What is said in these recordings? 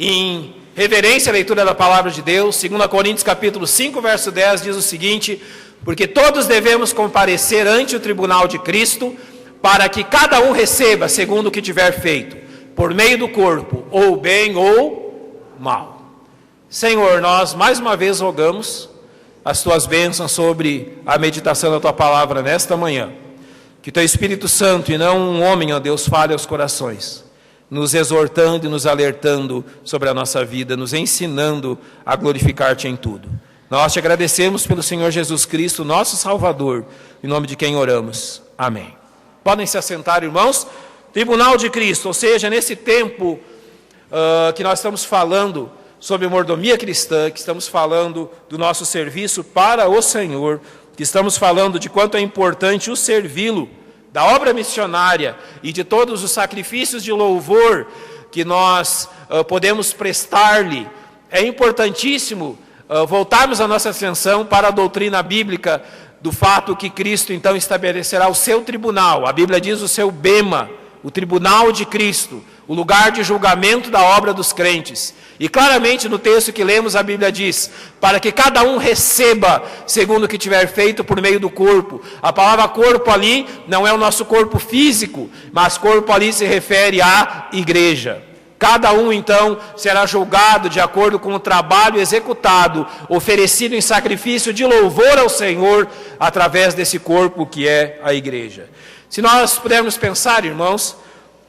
Em reverência à leitura da palavra de Deus, 2 Coríntios capítulo 5, verso 10, diz o seguinte: porque todos devemos comparecer ante o tribunal de Cristo, para que cada um receba segundo o que tiver feito, por meio do corpo, ou bem ou mal. Senhor, nós mais uma vez rogamos as Tuas bênçãos sobre a meditação da Tua palavra nesta manhã. Que Teu Espírito Santo, e não um homem, ó Deus, fale aos corações, nos exortando e nos alertando sobre a nossa vida, nos ensinando a glorificar-Te em tudo. Nós Te agradecemos pelo Senhor Jesus Cristo, nosso Salvador, em nome de quem oramos. Amém. Podem se assentar, irmãos. Tribunal de Cristo, ou seja, nesse tempo que nós estamos falando sobre mordomia cristã, que estamos falando do nosso serviço para o Senhor, que estamos falando de quanto é importante o servi-lo, da obra missionária e de todos os sacrifícios de louvor que nós podemos prestar-lhe, é importantíssimo voltarmos a nossa atenção para a doutrina bíblica do fato que Cristo então estabelecerá o seu tribunal. A Bíblia diz o seu bema, o tribunal de Cristo, o lugar de julgamento da obra dos crentes. E claramente no texto que lemos a Bíblia diz, para que cada um receba segundo o que tiver feito por meio do corpo. A palavra corpo ali não é o nosso corpo físico, mas corpo ali se refere à igreja. Cada um então será julgado de acordo com o trabalho executado, oferecido em sacrifício de louvor ao Senhor, através desse corpo que é a igreja. Se nós pudermos pensar, irmãos,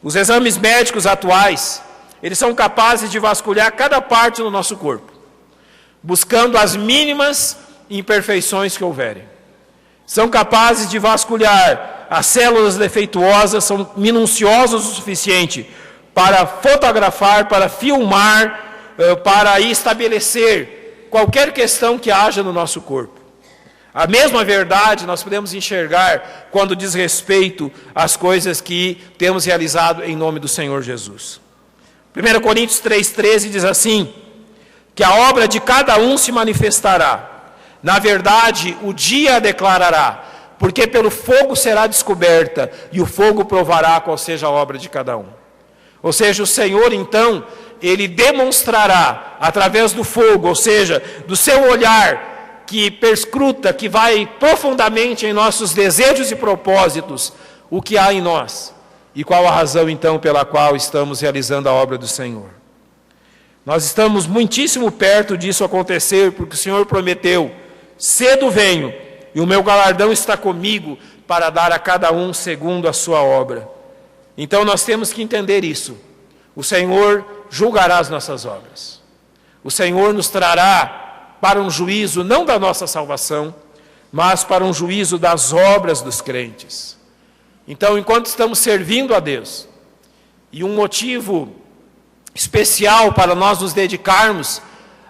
os exames médicos atuais, eles são capazes de vasculhar cada parte do nosso corpo, buscando as mínimas imperfeições que houverem. São capazes de vasculhar as células defeituosas, são minuciosos o suficiente para fotografar, para filmar, para estabelecer qualquer questão que haja no nosso corpo. A mesma verdade nós podemos enxergar quando diz respeito às coisas que temos realizado em nome do Senhor Jesus. 1 Coríntios 3,13 diz assim, que a obra de cada um se manifestará. Na verdade, o dia a declarará, porque pelo fogo será descoberta, e o fogo provará qual seja a obra de cada um. Ou seja, o Senhor, então, Ele demonstrará, através do fogo, ou seja, do seu olhar, que perscruta, que vai profundamente em nossos desejos e propósitos, o que há em nós, e qual a razão, então, pela qual estamos realizando a obra do Senhor. Nós estamos muitíssimo perto disso acontecer, porque o Senhor prometeu, cedo venho, e o meu galardão está comigo, para dar a cada um segundo a sua obra. Então nós temos que entender isso. O Senhor julgará as nossas obras. O Senhor nos trará para um juízo não da nossa salvação, mas para um juízo das obras dos crentes. Então, enquanto estamos servindo a Deus, e um motivo especial para nós nos dedicarmos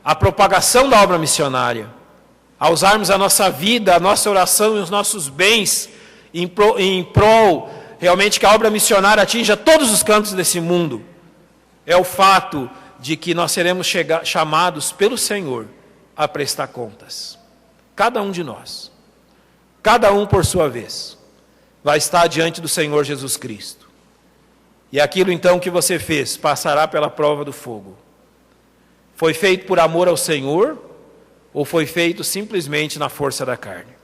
à propagação da obra missionária, a usarmos a nossa vida, a nossa oração e os nossos bens em prol realmente que a obra missionária atinja todos os cantos desse mundo, é o fato de que nós seremos chamados pelo Senhor a prestar contas. Cada um de nós, cada um por sua vez, vai estar diante do Senhor Jesus Cristo. E aquilo então que você fez passará pela prova do fogo. Foi feito por amor ao Senhor ou foi feito simplesmente na força da carne?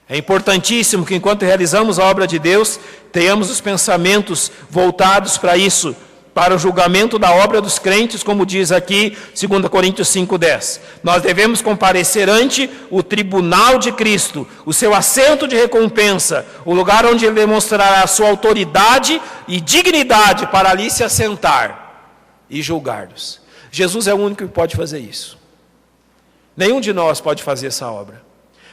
É importantíssimo que enquanto realizamos a obra de Deus, tenhamos os pensamentos voltados para isso, para o julgamento da obra dos crentes, como diz aqui 2 Coríntios 5,10. Nós devemos comparecer ante o tribunal de Cristo, o seu assento de recompensa, o lugar onde ele demonstrará a sua autoridade e dignidade para ali se assentar e julgar-nos. Jesus é o único que pode fazer isso. Nenhum de nós pode fazer essa obra.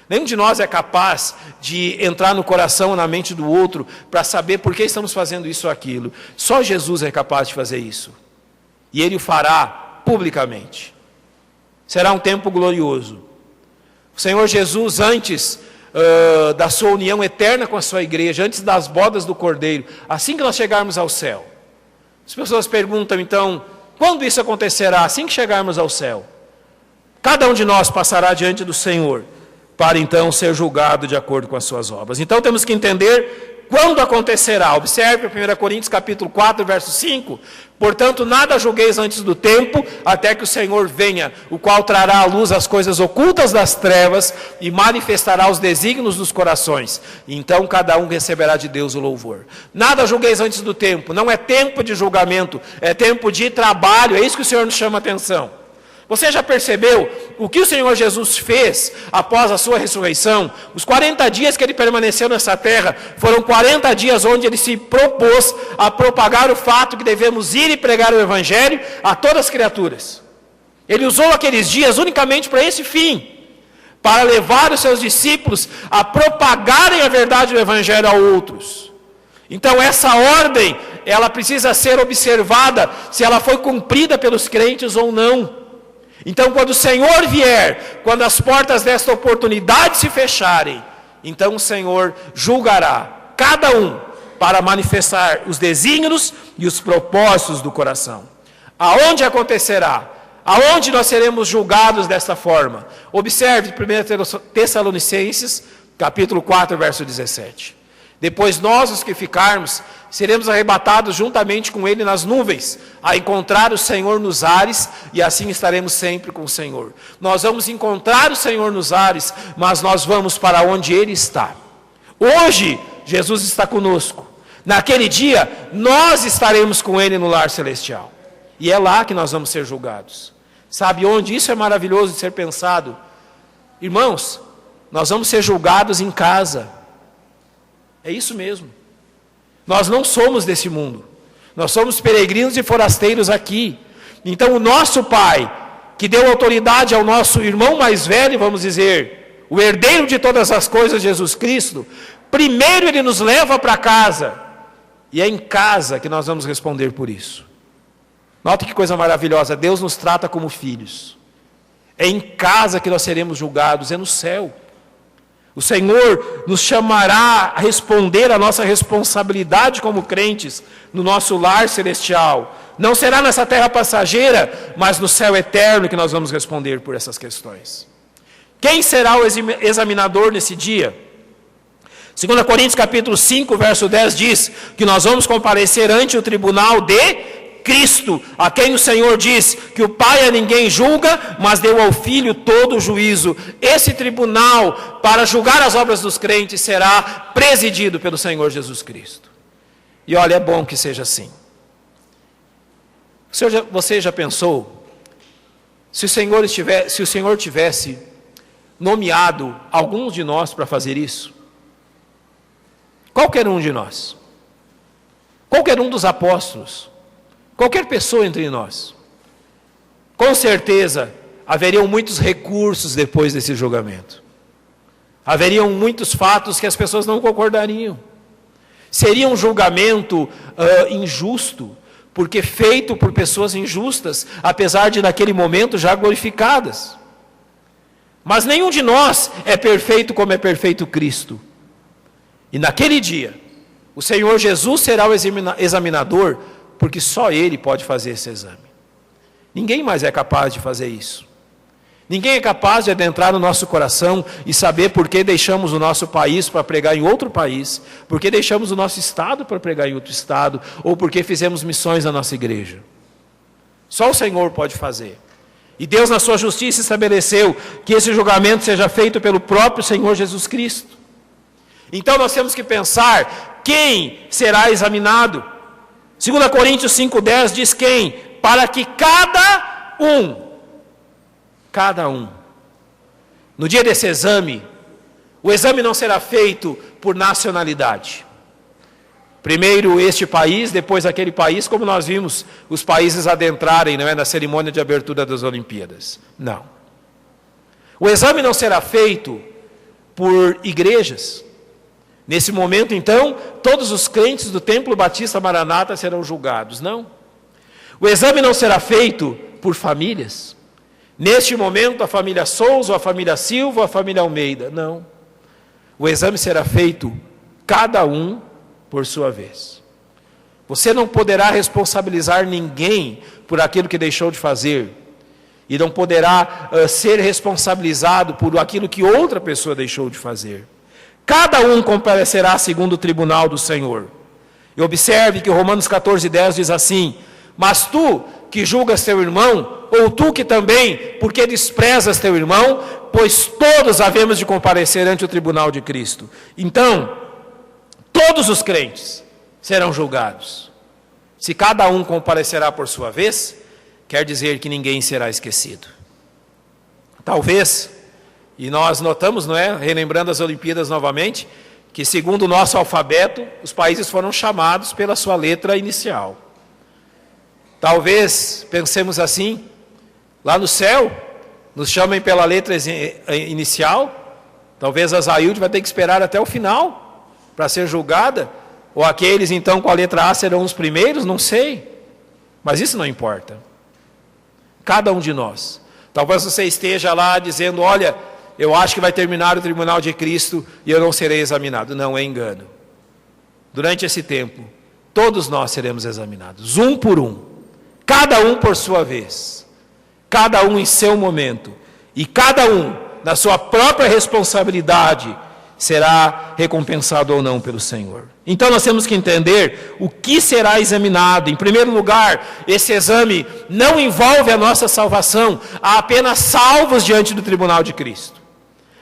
Nenhum de nós é capaz de entrar no coração ou na mente do outro para saber por que estamos fazendo isso ou aquilo. Só Jesus é capaz de fazer isso. E Ele o fará publicamente. Será um tempo glorioso. O Senhor Jesus, antes da sua união eterna com a sua igreja, antes das bodas do Cordeiro, assim que nós chegarmos ao céu. As pessoas perguntam então, quando isso acontecerá? Assim que chegarmos ao céu. Cada um de nós passará diante do Senhor, para então ser julgado de acordo com as suas obras. Então temos que entender Quando acontecerá? Observe 1 Coríntios capítulo 4, verso 5. Portanto, nada julgueis antes do tempo, até que o Senhor venha, o qual trará à luz as coisas ocultas das trevas e manifestará os desígnios dos corações. Então cada um receberá de Deus o louvor. Nada julgueis antes do tempo. Não é tempo de julgamento, é tempo de trabalho. É isso que o Senhor nos chama a atenção. Você já percebeu o que o Senhor Jesus fez após a sua ressurreição? Os 40 dias que ele permaneceu nessa terra foram 40 dias onde ele se propôs a propagar o fato que devemos ir e pregar o Evangelho a todas as criaturas. Ele usou aqueles dias unicamente para esse fim, para levar os seus discípulos a propagarem a verdade do Evangelho a outros. Então essa ordem, ela precisa ser observada se ela foi cumprida pelos crentes ou não. Então, quando o Senhor vier, quando as portas desta oportunidade se fecharem, então o Senhor julgará cada um para manifestar os desígnios e os propósitos do coração. Aonde acontecerá? Aonde nós seremos julgados desta forma? Observe 1 Tessalonicenses, capítulo 4, verso 17. Depois nós, os que ficarmos, seremos arrebatados juntamente com ele nas nuvens, a encontrar o Senhor nos ares, e assim estaremos sempre com o Senhor. Nós vamos encontrar o Senhor nos ares, mas nós vamos para onde ele está. Hoje, Jesus está conosco. Naquele dia, nós estaremos com ele no lar celestial. E é lá que nós vamos ser julgados. Sabe onde? Isso é maravilhoso de ser pensado. Irmãos, nós vamos ser julgados em casa. É isso mesmo. Nós não somos desse mundo. Nós somos peregrinos e forasteiros aqui. Então o nosso Pai, que deu autoridade ao nosso irmão mais velho, vamos dizer, o herdeiro de todas as coisas, Jesus Cristo, primeiro ele nos leva para casa. E é em casa que nós vamos responder por isso. Nota que coisa maravilhosa. Deus nos trata como filhos. É em casa que nós seremos julgados, é no céu. O Senhor nos chamará a responder a nossa responsabilidade como crentes no nosso lar celestial. Não será nessa terra passageira, mas no céu eterno que nós vamos responder por essas questões. Quem será o examinador nesse dia? 2 Coríntios capítulo 5, verso 10 diz que nós vamos comparecer ante o tribunal de Cristo, a quem o Senhor diz que o Pai a ninguém julga, mas deu ao Filho todo o juízo. Esse tribunal, para julgar as obras dos crentes, será presidido pelo Senhor Jesus Cristo. E olha, é bom que seja assim. Você já pensou, se o Senhor tivesse nomeado alguns de nós para fazer isso? Qualquer um de nós. Qualquer um dos apóstolos. Qualquer pessoa entre nós, com certeza, haveriam muitos recursos depois desse julgamento. Haveriam muitos fatos que as pessoas não concordariam. Seria um julgamento injusto, porque feito por pessoas injustas, apesar de naquele momento já glorificadas. Mas nenhum de nós é perfeito como é perfeito Cristo. E naquele dia, o Senhor Jesus será o examinador, porque só Ele pode fazer esse exame. Ninguém mais é capaz de fazer isso. Ninguém é capaz de adentrar no nosso coração e saber por que deixamos o nosso país para pregar em outro país, por que deixamos o nosso estado para pregar em outro estado, ou por que fizemos missões na nossa igreja. Só o Senhor pode fazer. E Deus, na sua justiça, estabeleceu que esse julgamento seja feito pelo próprio Senhor Jesus Cristo. Então nós temos que pensar quem será examinado. 2 Coríntios 5,10 diz quem? Para que cada um, no dia desse exame, o exame não será feito por nacionalidade. Primeiro este país, depois aquele país, como nós vimos os países adentrarem, não é, na cerimônia de abertura das Olimpíadas. Não. O exame não será feito por igrejas. Nesse momento, então, todos os crentes do Templo Batista Maranata serão julgados. Não. O exame não será feito por famílias. Neste momento, a família Souza, a família Silva, a família Almeida. Não. O exame será feito cada um por sua vez. Você não poderá responsabilizar ninguém por aquilo que deixou de fazer. E não poderá ser responsabilizado por aquilo que outra pessoa deixou de fazer. Cada um comparecerá segundo o tribunal do Senhor. E observe que Romanos 14:10 diz assim: mas tu que julgas teu irmão, ou tu que também, porque desprezas teu irmão, pois todos havemos de comparecer ante o tribunal de Cristo. Então, todos os crentes serão julgados. Se cada um comparecerá por sua vez, quer dizer que ninguém será esquecido. Talvez, e nós notamos, não é, relembrando as Olimpíadas novamente, que segundo o nosso alfabeto, os países foram chamados pela sua letra inicial. Talvez pensemos assim, lá no céu, nos chamem pela letra inicial, talvez a Zailde vai ter que esperar até o final para ser julgada, ou aqueles então com a letra A serão os primeiros, não sei, mas isso não importa. Cada um de nós, talvez você esteja lá dizendo, olha, eu acho que vai terminar o tribunal de Cristo e eu não serei examinado. Não, é engano. Durante esse tempo, todos nós seremos examinados, um por um, cada um por sua vez, cada um em seu momento, e cada um, na sua própria responsabilidade, será recompensado ou não pelo Senhor. Então nós temos que entender o que será examinado. Em primeiro lugar, esse exame não envolve a nossa salvação. Há apenas salvos diante do tribunal de Cristo.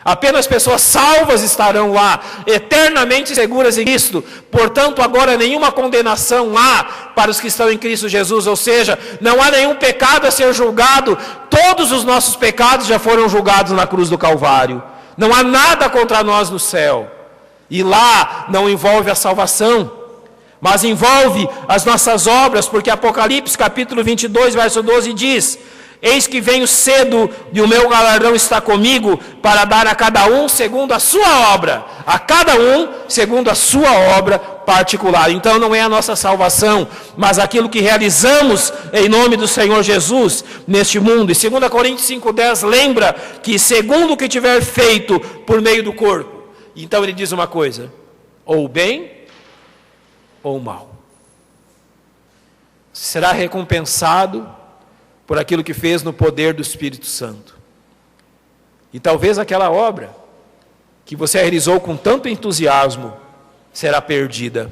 Apenas pessoas salvas estarão lá, eternamente seguras em Cristo. Portanto, agora nenhuma condenação há para os que estão em Cristo Jesus. Ou seja, não há nenhum pecado a ser julgado. Todos os nossos pecados já foram julgados na cruz do Calvário. Não há nada contra nós no céu. E lá não envolve a salvação, mas envolve as nossas obras, porque Apocalipse capítulo 22, verso 12 diz: eis que venho cedo e o meu galardão está comigo para dar a cada um segundo a sua obra, a cada um segundo a sua obra particular. Então não é a nossa salvação, mas aquilo que realizamos em nome do Senhor Jesus neste mundo. E 2 Coríntios 5:10 lembra que segundo o que tiver feito por meio do corpo, então ele diz uma coisa, ou bem ou mal, será recompensado por aquilo que fez no poder do Espírito Santo. E talvez aquela obra que você realizou com tanto entusiasmo será perdida,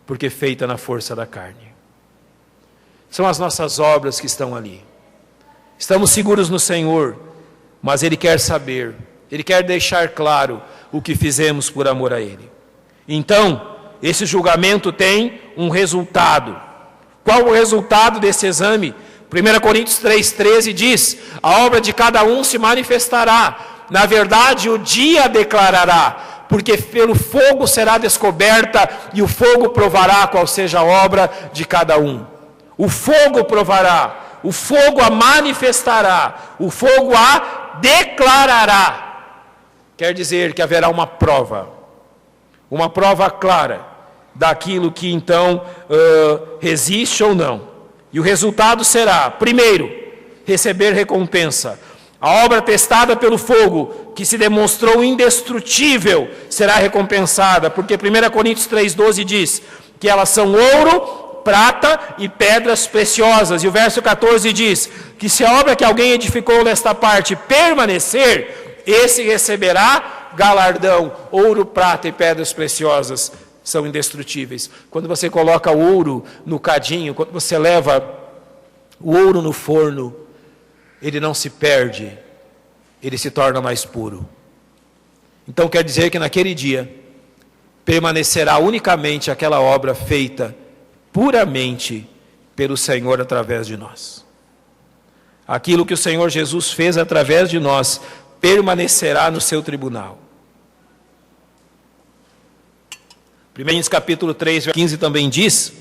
porque feita na força da carne. São as nossas obras que estão ali. Estamos seguros no Senhor, mas Ele quer saber, Ele quer deixar claro o que fizemos por amor a Ele. Então, esse julgamento tem um resultado. Qual o resultado desse exame? 1 Coríntios 3,13 diz: a obra de cada um se manifestará, na verdade o dia declarará, porque pelo fogo será descoberta, e o fogo provará qual seja a obra de cada um. O fogo provará, o fogo a manifestará, o fogo a declarará. Quer dizer que haverá uma prova clara, daquilo que então resiste ou não. E o resultado será, primeiro, receber recompensa. A obra testada pelo fogo, que se demonstrou indestrutível, será recompensada, porque 1 Coríntios 3,12 diz que elas são ouro, prata e pedras preciosas. E o verso 14 diz que se a obra que alguém edificou nesta parte permanecer, esse receberá galardão. Ouro, prata e pedras preciosas são indestrutíveis. Quando você coloca o ouro no cadinho, quando você leva o ouro no forno, ele não se perde, ele se torna mais puro. Então quer dizer que naquele dia permanecerá unicamente aquela obra feita puramente pelo Senhor através de nós. Aquilo que o Senhor Jesus fez através de nós permanecerá no seu tribunal. 1 Coríntios capítulo 3, verso 15 também diz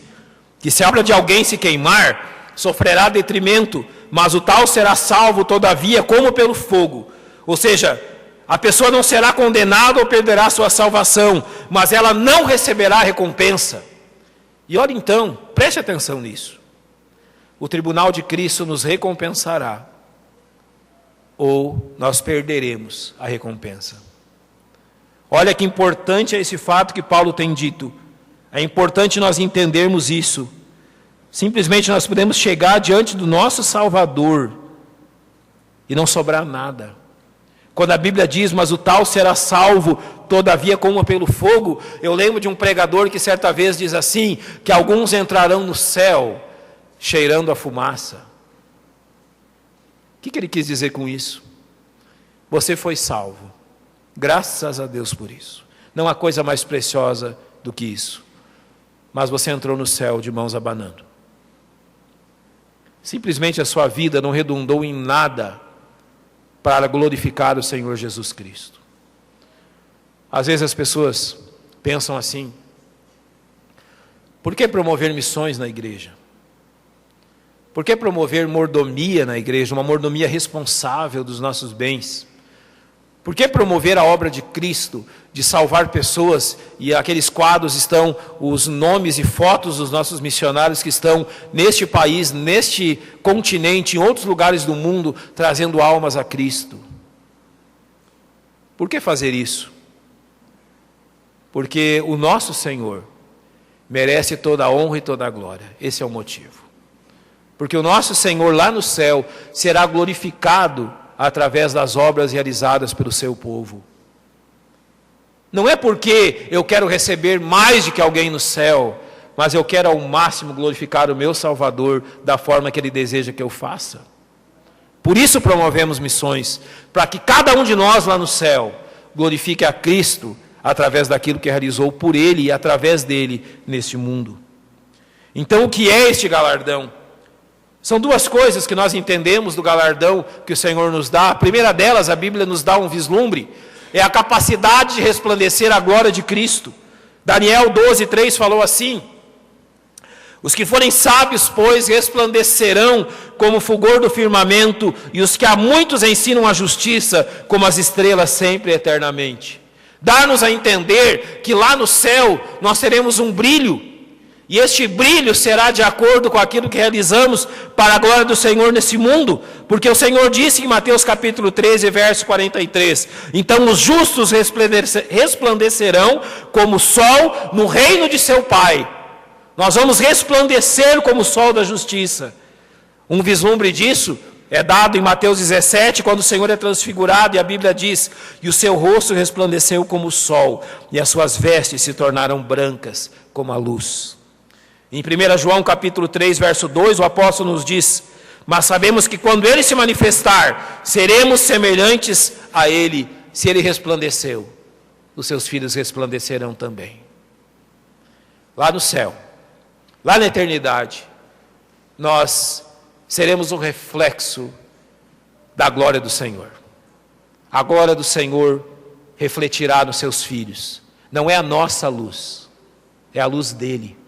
que se a obra de alguém se queimar, sofrerá detrimento, mas o tal será salvo todavia como pelo fogo. Ou seja, a pessoa não será condenada ou perderá sua salvação, mas ela não receberá recompensa. E olha então, preste atenção nisso. O tribunal de Cristo nos recompensará, ou nós perderemos a recompensa. Olha que importante é esse fato que Paulo tem dito. É importante nós entendermos isso. Simplesmente nós podemos chegar diante do nosso Salvador e não sobrar nada. Quando a Bíblia diz, mas o tal será salvo, todavia como pelo fogo, eu lembro de um pregador que certa vez diz assim, que alguns entrarão no céu cheirando a fumaça. O que ele quis dizer com isso? Você foi salvo, graças a Deus por isso. Não há coisa mais preciosa do que isso. Mas você entrou no céu de mãos abanando. Simplesmente a sua vida não redundou em nada para glorificar o Senhor Jesus Cristo. Às vezes as pessoas pensam assim: por que promover missões na igreja? Por que promover mordomia na igreja, uma mordomia responsável dos nossos bens? Por que promover a obra de Cristo, de salvar pessoas, e aqueles quadros estão os nomes e fotos dos nossos missionários que estão neste país, neste continente, em outros lugares do mundo, trazendo almas a Cristo? Por que fazer isso? Porque o nosso Senhor merece toda a honra e toda a glória. Esse é o motivo. Porque o nosso Senhor lá no céu será glorificado através das obras realizadas pelo seu povo. Não é porque eu quero receber mais do que alguém no céu, mas eu quero ao máximo glorificar o meu Salvador da forma que Ele deseja que eu faça. Por isso promovemos missões, para que cada um de nós lá no céu glorifique a Cristo através daquilo que realizou por Ele e através dele neste mundo. Então, o que é este galardão? São duas coisas que nós entendemos do galardão que o Senhor nos dá. A primeira delas, a Bíblia nos dá um vislumbre, é a capacidade de resplandecer a glória de Cristo. Daniel 12:3 falou assim: os que forem sábios, pois, resplandecerão como o fulgor do firmamento, e os que a muitos ensinam a justiça, como as estrelas sempre e eternamente. Dá-nos a entender que lá no céu nós teremos um brilho, e este brilho será de acordo com aquilo que realizamos para a glória do Senhor nesse mundo, porque o Senhor disse em Mateus capítulo 13, verso 43, então os justos resplandecerão como o sol no reino de seu Pai. Nós vamos resplandecer como o sol da justiça. Um vislumbre disso é dado em Mateus 17, quando o Senhor é transfigurado, e a Bíblia diz, e o seu rosto resplandeceu como o sol, e as suas vestes se tornaram brancas como a luz. Em 1 João capítulo 3, verso 2, o apóstolo nos diz, mas sabemos que quando Ele se manifestar, seremos semelhantes a Ele. Se Ele resplandeceu, os seus filhos resplandecerão também. Lá no céu, lá na eternidade, nós seremos um reflexo da glória do Senhor. A glória do Senhor refletirá nos seus filhos. Não é a nossa luz, é a luz dEle.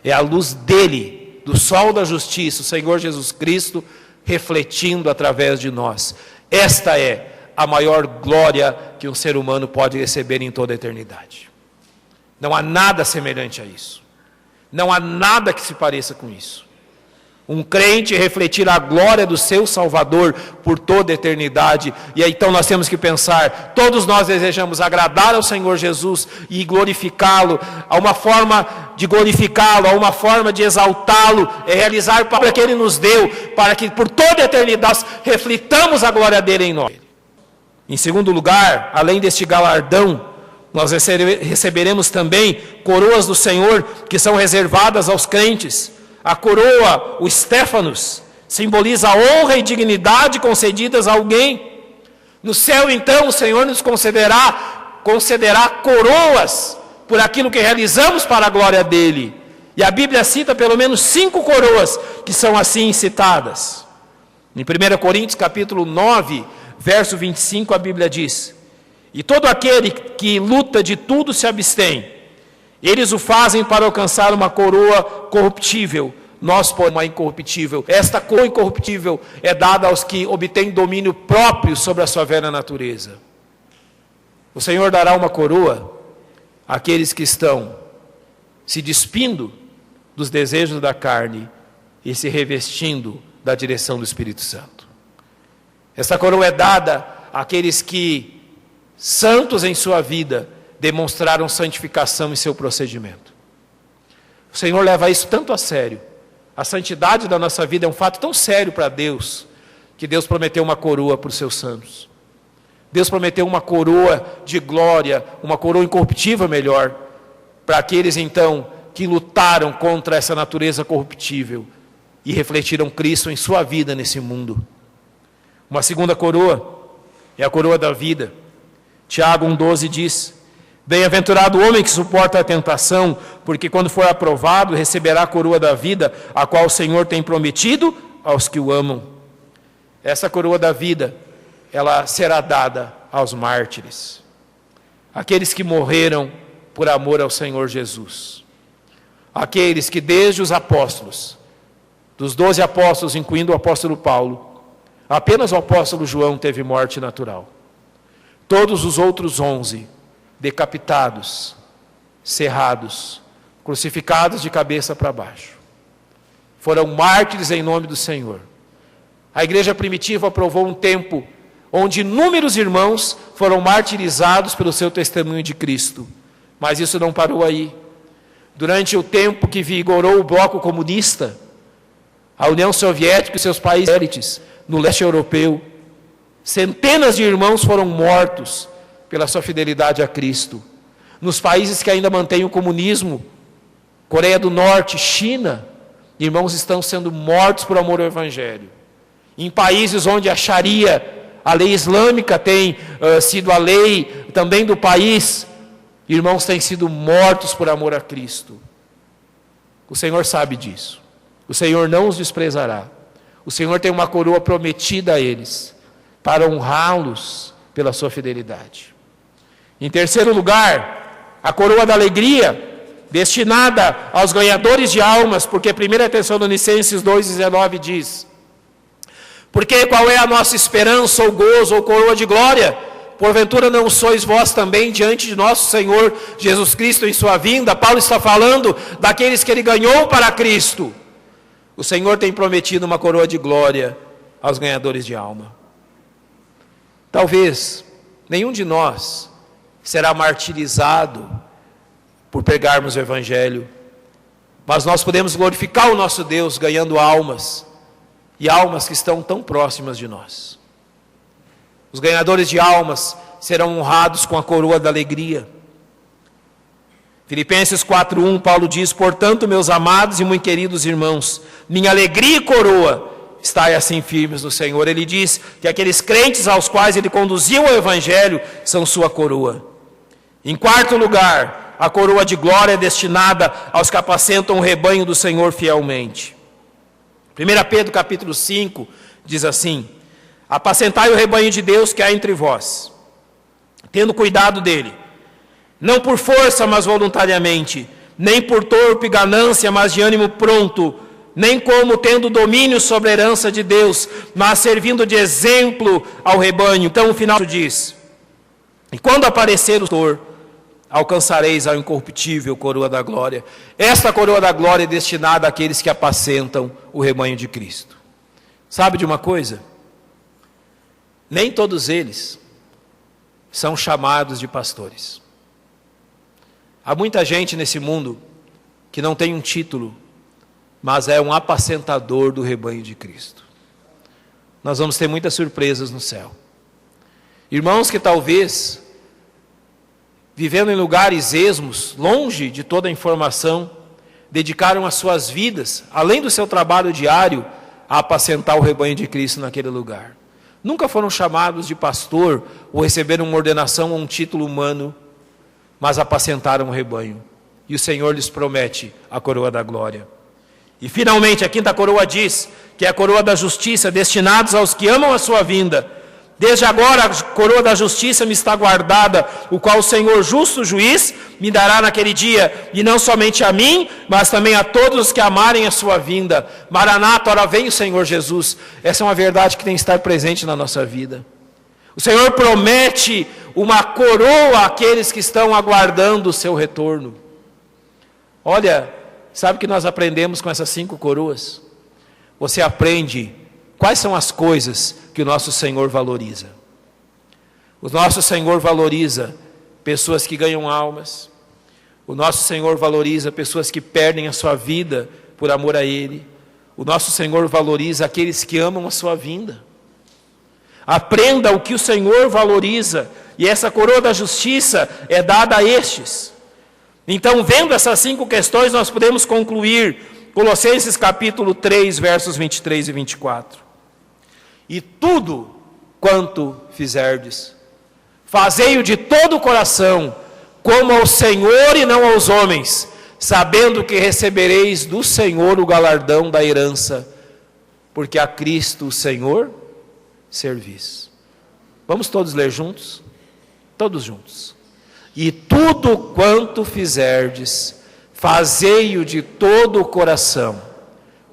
É a luz dEle, do sol da justiça, o Senhor Jesus Cristo, refletindo através de nós. Esta é a maior glória que um ser humano pode receber em toda a eternidade. Não há nada semelhante a isso. Não há nada que se pareça com isso. Um crente refletir a glória do seu Salvador por toda a eternidade. E aí, então nós temos que pensar, todos nós desejamos agradar ao Senhor Jesus e glorificá-lo. Há uma forma de glorificá-lo, há uma forma de exaltá-lo, é realizar a obra que Ele nos deu, para que por toda a eternidade reflitamos a glória dEle em nós. Em segundo lugar, além deste galardão, nós receberemos também coroas do Senhor, que são reservadas aos crentes. A coroa, o Stéphanos, simboliza a honra e dignidade concedidas a alguém. No céu, então, o Senhor nos concederá coroas por aquilo que realizamos para a glória dEle. E a Bíblia cita pelo menos 5 coroas que são assim citadas. Em 1 Coríntios capítulo 9, verso 25, a Bíblia diz, e todo aquele que luta de tudo se abstém. Eles o fazem para alcançar uma coroa corruptível, nós por uma incorruptível. Esta coroa incorruptível é dada aos que obtêm domínio próprio sobre a sua velha natureza. O Senhor dará uma coroa àqueles que estão se despindo dos desejos da carne e se revestindo da direção do Espírito Santo. Esta coroa é dada àqueles que, santos em sua vida, demonstraram santificação em seu procedimento. O Senhor leva isso tanto a sério. A santidade da nossa vida é um fato tão sério para Deus, que Deus prometeu uma coroa para os seus santos. Deus prometeu uma coroa de glória, uma coroa incorruptível melhor, para aqueles então que lutaram contra essa natureza corruptível e refletiram Cristo em sua vida nesse mundo. Uma segunda coroa é a coroa da vida. Tiago 1,12 diz: bem-aventurado o homem que suporta a tentação, porque quando for aprovado, receberá a coroa da vida, a qual o Senhor tem prometido aos que o amam. Essa coroa da vida, ela será dada aos mártires, aqueles que morreram por amor ao Senhor Jesus. Aqueles que desde os apóstolos, dos 12 apóstolos, incluindo o apóstolo Paulo, apenas o apóstolo João teve morte natural. Todos os outros 11, decapitados, cerrados, crucificados de cabeça para baixo, foram mártires em nome do Senhor. A igreja primitiva aprovou um tempo onde inúmeros irmãos foram martirizados pelo seu testemunho de Cristo. Mas isso não parou aí. Durante o tempo que vigorou o bloco comunista, a União Soviética e seus países satélites no leste europeu, centenas de irmãos foram mortos pela sua fidelidade a Cristo. Nos países que ainda mantêm o comunismo, Coreia do Norte, China, irmãos estão sendo mortos por amor ao Evangelho. Em países onde a Sharia, a lei islâmica, tem sido a lei também do país, irmãos têm sido mortos por amor a Cristo. O Senhor sabe disso. O Senhor não os desprezará. O Senhor tem uma coroa prometida a eles, para honrá-los pela sua fidelidade. Em terceiro lugar, a coroa da alegria, destinada aos ganhadores de almas, porque 1 Tessalonicenses 2,19 diz: porque qual é a nossa esperança, ou gozo, ou coroa de glória? Porventura não sois vós também diante de nosso Senhor Jesus Cristo em sua vinda? Paulo está falando daqueles que ele ganhou para Cristo. O Senhor tem prometido uma coroa de glória aos ganhadores de alma. Talvez nenhum de nós será martirizado por pregarmos o Evangelho, mas nós podemos glorificar o nosso Deus ganhando almas, e almas que estão tão próximas de nós. Os ganhadores de almas serão honrados com a coroa da alegria. Filipenses 4,1, Paulo diz: portanto, meus amados e muito queridos irmãos, minha alegria e coroa, estai assim firmes no Senhor. Ele diz que aqueles crentes aos quais ele conduziu o Evangelho são sua coroa. Em quarto lugar, a coroa de glória é destinada aos que apacentam o rebanho do Senhor fielmente. 1 Pedro capítulo 5 diz assim: apacentai o rebanho de Deus que há entre vós, tendo cuidado dele, não por força, mas voluntariamente, nem por torpe ganância, mas de ânimo pronto, nem como tendo domínio sobre a herança de Deus, mas servindo de exemplo ao rebanho. Então o final diz: e quando aparecer o Senhor, alcançareis a incorruptível coroa da glória. Esta coroa da glória é destinada àqueles que apacentam o rebanho de Cristo. Sabe de uma coisa? Nem todos eles são chamados de pastores. Há muita gente nesse mundo que não tem um título, mas é um apacentador do rebanho de Cristo. Nós vamos ter muitas surpresas no céu. Irmãos que talvez, vivendo em lugares esmos, longe de toda a informação, dedicaram as suas vidas, além do seu trabalho diário, a apacentar o rebanho de Cristo naquele lugar. Nunca foram chamados de pastor ou receberam uma ordenação ou um título humano, mas apacentaram o rebanho. E o Senhor lhes promete a coroa da glória. E finalmente a quinta coroa diz que é a coroa da justiça, destinados aos que amam a sua vinda. Desde agora a coroa da justiça me está guardada, o qual o Senhor justo juiz me dará naquele dia, e não somente a mim, mas também a todos os que amarem a sua vinda. Maranata, ora vem o Senhor Jesus. Essa é uma verdade que tem que estar presente na nossa vida. O Senhor promete uma coroa àqueles que estão aguardando o seu retorno. Olha, sabe o que nós aprendemos com essas 5 coroas? Você aprende quais são as coisas que o nosso Senhor valoriza. O nosso Senhor valoriza pessoas que ganham almas. O nosso Senhor valoriza pessoas que perdem a sua vida por amor a Ele. O nosso Senhor valoriza aqueles que amam a sua vinda. Aprenda o que o Senhor valoriza, e essa coroa da justiça é dada a estes. Então, vendo essas 5 questões, nós podemos concluir Colossenses capítulo 3, versos 23 e 24. E tudo quanto fizerdes, fazei-o de todo o coração, como ao Senhor e não aos homens, sabendo que recebereis do Senhor o galardão da herança, porque a Cristo o Senhor servis. Vamos todos ler juntos? Todos juntos. E tudo quanto fizerdes, fazei-o de todo o coração,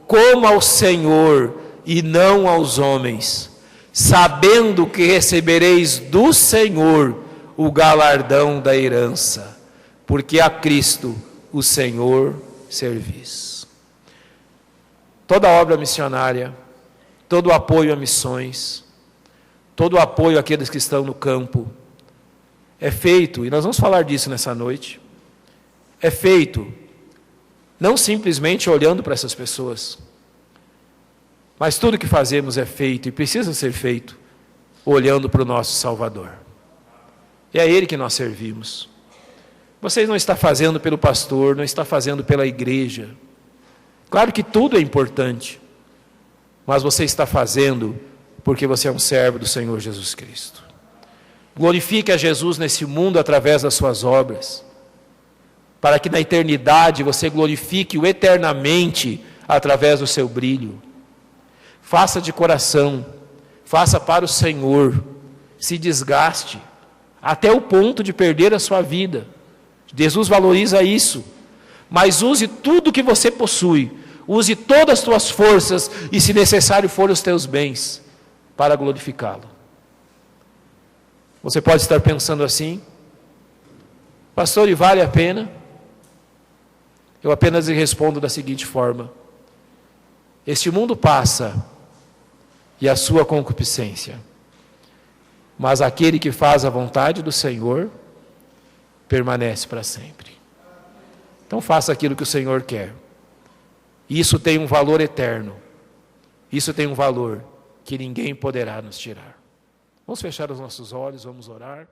como ao Senhor e não aos homens, sabendo que recebereis do Senhor o galardão da herança, porque a Cristo o Senhor servis. Toda obra missionária, todo o apoio a missões, todo o apoio àqueles que estão no campo, é feito, e nós vamos falar disso nessa noite, é feito não simplesmente olhando para essas pessoas, mas tudo que fazemos é feito e precisa ser feito olhando para o nosso Salvador. É a Ele que nós servimos. Você não está fazendo pelo pastor, não está fazendo pela igreja. Claro que tudo é importante, mas você está fazendo porque você é um servo do Senhor Jesus Cristo. Glorifique a Jesus nesse mundo através das suas obras, para que na eternidade você glorifique-o eternamente através do seu brilho. Faça de coração, faça para o Senhor, se desgaste, até o ponto de perder a sua vida. Jesus valoriza isso, mas use tudo que você possui, use todas as tuas forças e, se necessário for, os teus bens, para glorificá-lo. Você pode estar pensando assim: pastor, e vale a pena? Eu apenas lhe respondo da seguinte forma: este mundo passa, e a sua concupiscência, mas aquele que faz a vontade do Senhor permanece para sempre. Então faça aquilo que o Senhor quer. Isso tem um valor eterno. Isso tem um valor que ninguém poderá nos tirar. Vamos fechar os nossos olhos, vamos orar.